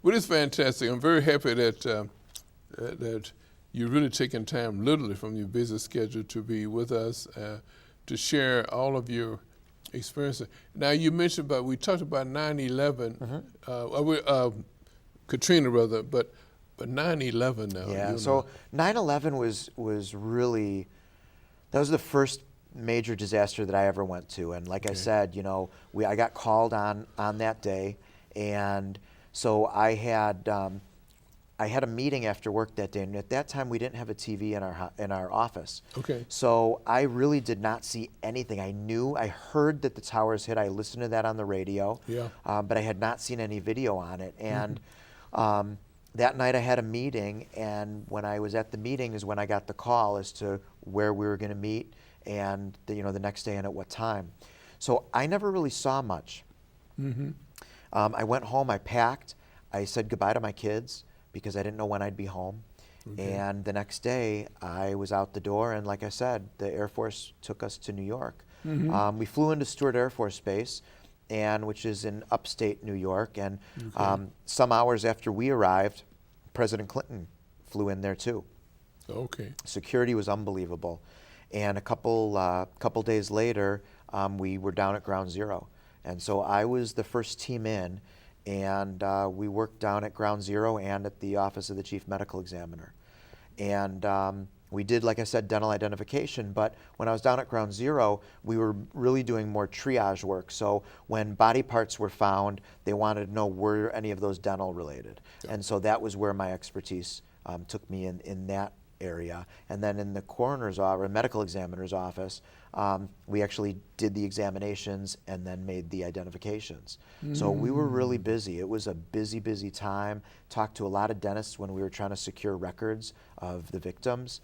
Well, it's fantastic. I'm very happy that that you're really taking time, literally, from your busy schedule to be with us to share all of your experiences. Now, you mentioned we talked about 9/11, Katrina rather, but 9/11 now. Yeah. you So know. 9/11 was really, that was the first major disaster that I ever went to. And like I said, you know, I got called on that day, and so I had a meeting after work that day, and at that time we didn't have a TV in our office. Okay. So I really did not see anything. I heard that the towers hit. I listened to that on the radio. Yeah. But I had not seen any video on it. And that night I had a meeting, and when I was at the meeting is when I got the call as to where we were going to meet and the next day and at what time. So I never really saw much. I went home, I packed, I said goodbye to my kids because I didn't know when I'd be home. And the next day I was out the door, and like I said, the Air Force took us to New York. We flew into Stewart Air Force Base, which is in upstate New York, and some hours after we arrived, President Clinton flew in there too. Okay. Security was unbelievable, and a couple days later, we were down at Ground Zero, and so I was the first team in, and we worked down at Ground Zero and at the Office of the Chief Medical Examiner, and we did, like I said, dental identification, but when I was down at Ground Zero, we were really doing more triage work. So when body parts were found, they wanted to know were any of those dental related. And so that was where my expertise took me in that area. And then in the coroner's office, or medical examiner's office, we actually did the examinations and then made the identifications. So we were really busy. It was a busy time. Talked to a lot of dentists when we were trying to secure records of the victims.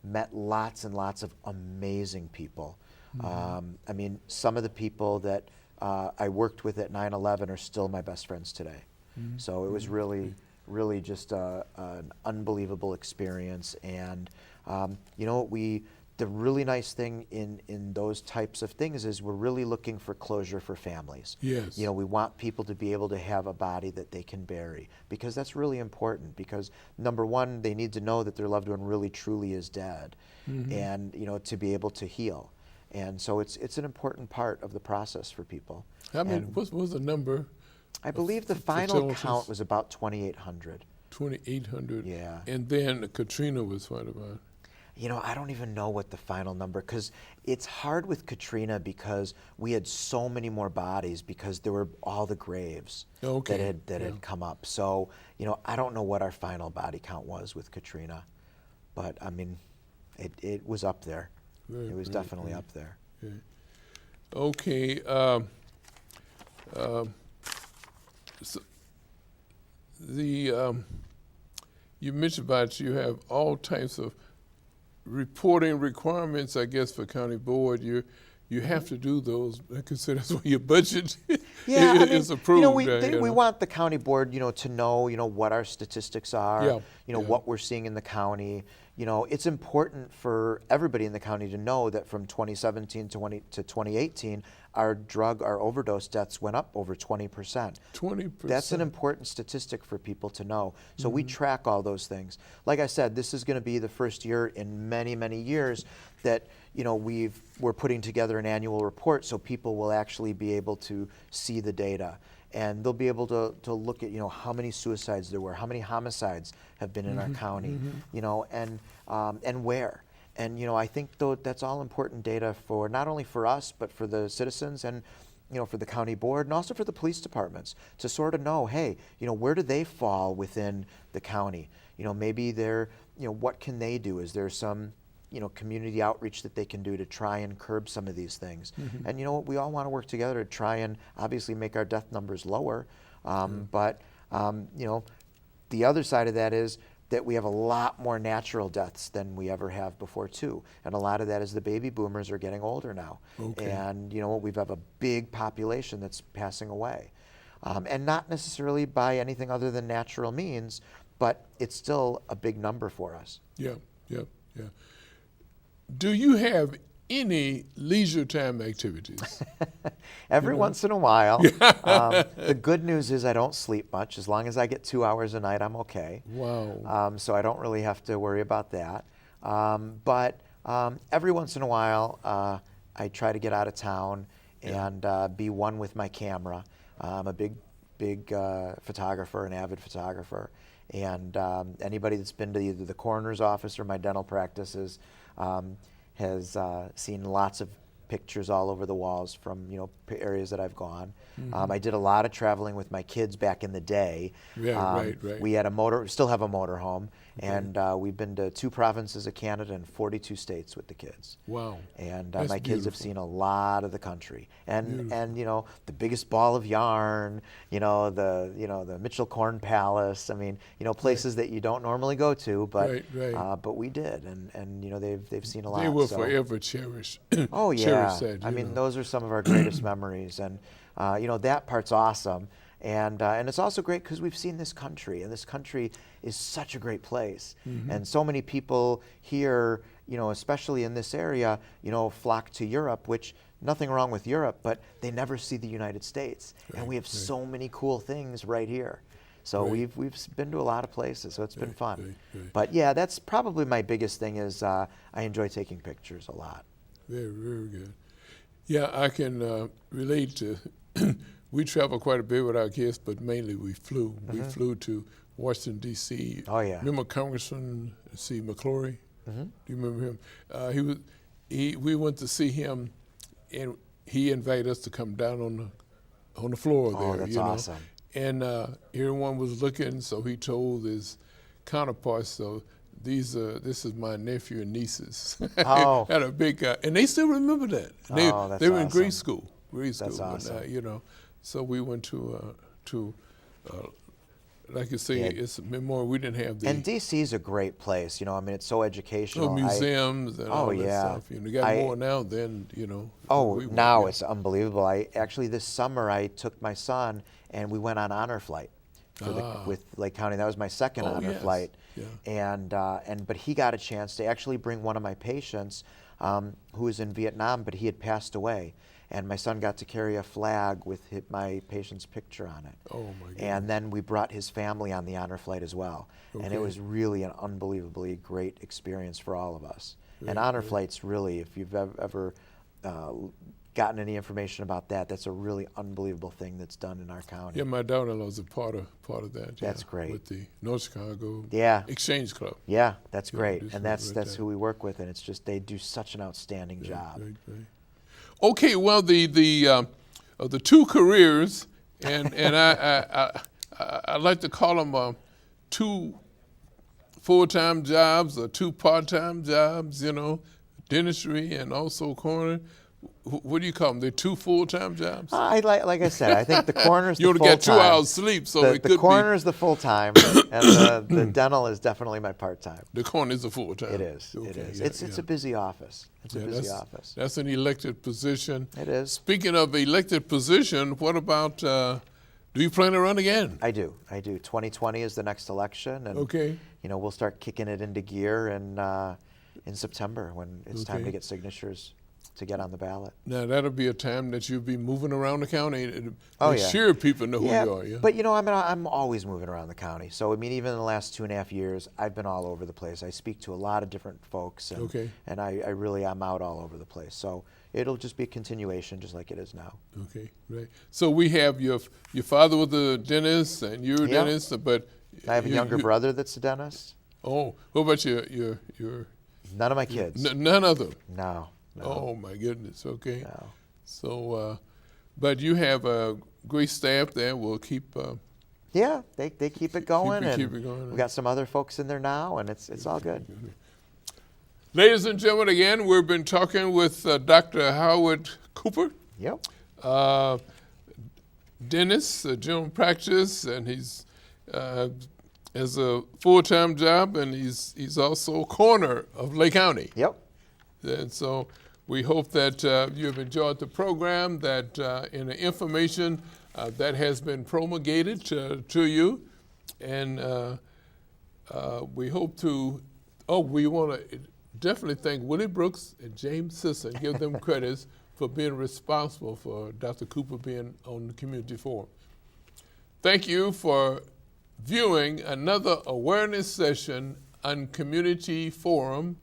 Met lots and lots of amazing people. I mean, some of the people that I worked with at 9/11 are still my best friends today. So it was really just an unbelievable experience. And the really nice thing in those types of things is we're really looking for closure for families. Yes. You know, we want people to be able to have a body that they can bury, because that's really important, because number one, they need to know that their loved one really truly is dead, and to be able to heal. And so it's an important part of the process for people. I mean, what was the number? I believe the final count was about 2,800. 2,800. Yeah. And then Katrina was what about? I don't even know what the final number, because it's hard with Katrina because we had so many more bodies, because there were all the graves that had come up. So, I don't know what our final body count was with Katrina, but I mean, it was up there. It was definitely up there. Okay. So you mentioned about you have all types of reporting requirements, I guess, for county board. You have to do those. I consider that's where your budget is approved. We want the county board, to know, what our statistics are, what we're seeing in the county. It's important for everybody in the county to know that from 2017 to 2018, our overdose deaths went up over 20%. 20%. That's an important statistic for people to know. So we track all those things. Like I said, this is going to be the first year in many, many years that we're putting together an annual report so people will actually be able to see the data. And they'll be able to look at how many suicides there were, how many homicides have been in our county, and where. And I think though that's all important data for not only for us but for the citizens and for the county board and also for the police departments to sort of know, hey, where do they fall within the county? Maybe they're what can they do? Is there some community outreach that they can do to try and curb some of these things? And we all want to work together to try and obviously make our death numbers lower. But the other side of that is that we have a lot more natural deaths than we ever have before too. And a lot of that is the baby boomers are getting older now. Okay. And we have a big population that's passing away. And not necessarily by anything other than natural means, but it's still a big number for us. Yeah. Do you have any leisure time activities? Every once in a while. The good news is I don't sleep much. As long as I get 2 hours a night, I'm okay. Wow. So I don't really have to worry about that. But every once in a while, I try to get out of town and be one with my camera. I'm a big photographer, an avid photographer. And anybody that's been to either the coroner's office or my dental practices has seen lots of pictures all over the walls from areas that I've gone. I did a lot of traveling with my kids back in the day. Yeah, right. We had still have a motorhome, and we've been to 2 provinces of Canada and 42 states with the kids. Wow. And That's my kids have beautiful. seen a lot of the country, and the biggest ball of yarn, the Mitchell Corn Palace. I mean, places that you don't normally go to, but Right. but we did, and they've seen a lot. They will so. forever cherish. Oh yeah, cherish that, I mean those are some of our greatest memories, and that part's awesome, and it's also great because we've seen this country, and this country is such a great place, and so many people here, especially in this area, flock to Europe, which nothing wrong with Europe, but they never see the United States, and we have so many cool things right here. So we've been to a lot of places, so it's been fun. Right. But yeah, that's probably my biggest thing is I enjoy taking pictures a lot. Very, very good. Yeah, I can relate to. We travel quite a bit with our kids, but mainly we flew. We flew to Washington D.C. Oh yeah. Remember Congressman McClory? Do you remember him? We went to see him, and he invited us to come down on the floor there. Oh, that's awesome. And everyone was looking, so he told his counterparts, so this is my nephew and nieces. Oh. Had a big, and they still remember that. That's they were in awesome. grade school. That's awesome. But, so we went to like you say, it's a memorial. We didn't have the And D.C. is a great place. I mean, it's so educational. museums and all that stuff. You got more now than Now it's unbelievable. Actually this summer I took my son and we went on honor flight with Lake County. That was my second honor flight. Yeah. But he got a chance to actually bring one of my patients who was in Vietnam, but he had passed away. And my son got to carry a flag with my patient's picture on it. Oh my goodness. And then we brought his family on the honor flight as well. And it was really an unbelievably great experience for all of us. And honor flights really, if you've ever gotten any information about that, that's a really unbelievable thing that's done in our county. Yeah, my daughter-in-law's a part of that. That's great. With the North Chicago Exchange Club. Yeah, that's great. just And right that's there. who we work with, and it's just they do such an outstanding job. Right. Okay, well, the 2 careers, and I like to call them 2 full-time jobs or 2 part-time jobs. Dentistry and also coroner. What do you call them? They're 2 full-time jobs. Like I said, I think the coroner's the You only full-time. got 2 hours sleep, so it The could coroner's the full-time, and the dental is definitely my part-time. be. The coroner is a full-time. It is. Okay, It is. yeah, It's a busy office. It's a busy office. That's an elected position. It is. Speaking of elected position, what about? Do you plan to run again? I do. 2020 is the next election, and Okay. we'll start kicking it into gear in September when it's time Okay. to get signatures. to get on the ballot. Now that'll be a time that you'll be moving around the county. Oh, Make yeah. sure people know who you are. Yeah. But I'm always moving around the county. So I mean, even in the last 2.5 years, I've been all over the place. I speak to a lot of different folks, and, Okay. and I really am out all over the place. So it'll just be a continuation, just like it is now. Okay, right. So we have your father was a dentist and you're a Yeah. dentist, but I have a younger brother that's a dentist. Oh, what about your None of my kids. none of them? No. Oh my goodness. Okay. No. So, but you have a great staff there. We'll keep. Yeah, they keep it going, and keep it going. we've got some other folks in there now, and it's all good. Ladies and gentlemen, again, we've been talking with Dr. Howard Cooper, Yep. dentist, general practice, and he's has a full-time job, and he's also corner of Lake County. Yep. And so we hope that you have enjoyed the program, that in the information that has been promulgated to you. And we hope to, we want to definitely thank Willie Brooks and James Sisson, give them credits for being responsible for Dr. Cooper being on the Community Forum. Thank you for viewing another awareness session on Community Forum.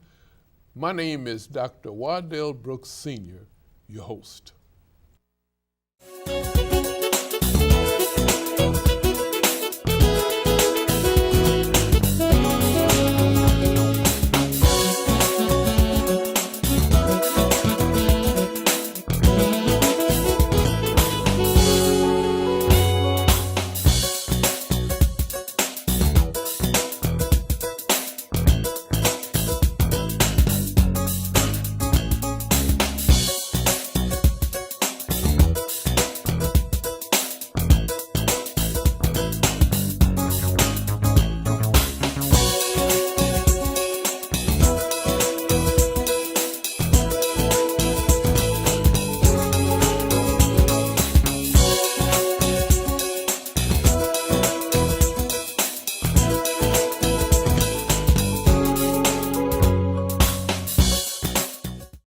My name is Dr. Wardell Brooks Sr., your host.